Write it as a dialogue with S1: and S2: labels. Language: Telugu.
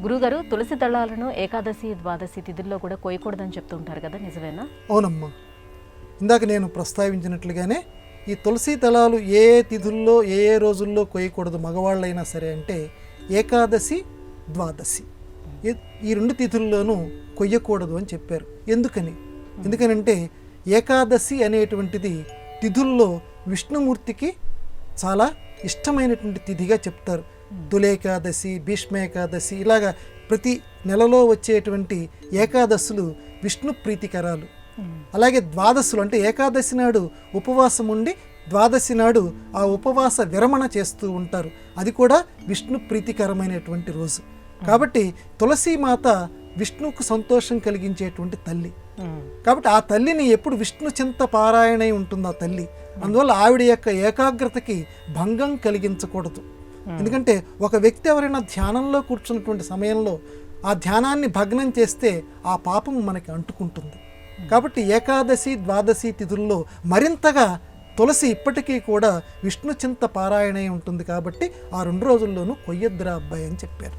S1: గురుగారు, తులసి దళాలను ఏకాదశి ద్వాదశి తిథుల్లో కూడా కోయకూడదని చెప్తూ ఉంటారు కదా, నిజమేనా?
S2: అవునమ్మా, ఇందాక నేను ప్రస్తావించినట్లుగానే ఈ తులసి దళాలు ఏ తిథుల్లో ఏ రోజుల్లో కోయకూడదు మగవాళ్ళైనా సరే అంటే ఏకాదశి ద్వాదశి ఈ రెండు తిథుల్లోనూ కొయ్యకూడదు అని చెప్పారు. ఎందుకనంటే ఏకాదశి అనేటువంటిది తిథుల్లో విష్ణుమూర్తికి చాలా ఇష్టమైనటువంటి తిథిగా చెప్తారు. తులేకాదశి, భీష్మేకాదశి, ఇలాగా ప్రతి నెలలో వచ్చేటువంటి ఏకాదశులు విష్ణు ప్రీతికరాలు. అలాగే ద్వాదశులు అంటే ఏకాదశి నాడు ఉపవాసం ఉండి ద్వాదశి నాడు ఆ ఉపవాస విరమణ చేస్తూ ఉంటారు. అది కూడా విష్ణు ప్రీతికరమైనటువంటి రోజు. కాబట్టి తులసీమాత విష్ణువుకు సంతోషం కలిగించేటువంటి తల్లి. కాబట్టి ఆ తల్లిని ఎప్పుడు విష్ణు చింత పారాయణై ఉంటుంది ఆ తల్లి. అందువల్ల ఆవిడ యొక్క ఏకాగ్రతకి భంగం కలిగించకూడదు. ఎందుకంటే ఒక వ్యక్తి ఎవరైనా ధ్యానంలో కూర్చున్నటువంటి సమయంలో ఆ ధ్యానాన్ని భగ్నం చేస్తే ఆ పాపం మనకి అంటుకుంటుంది. కాబట్టి ఏకాదశి ద్వాదశి తిథుల్లో మరింతగా తులసి ఇప్పటికీ కూడా విష్ణు చింత పారాయణై ఉంటుంది. కాబట్టి ఆ 2 రోజుల్లోనూ కొయ్యొద్దురా అబ్బాయి అని చెప్పారు.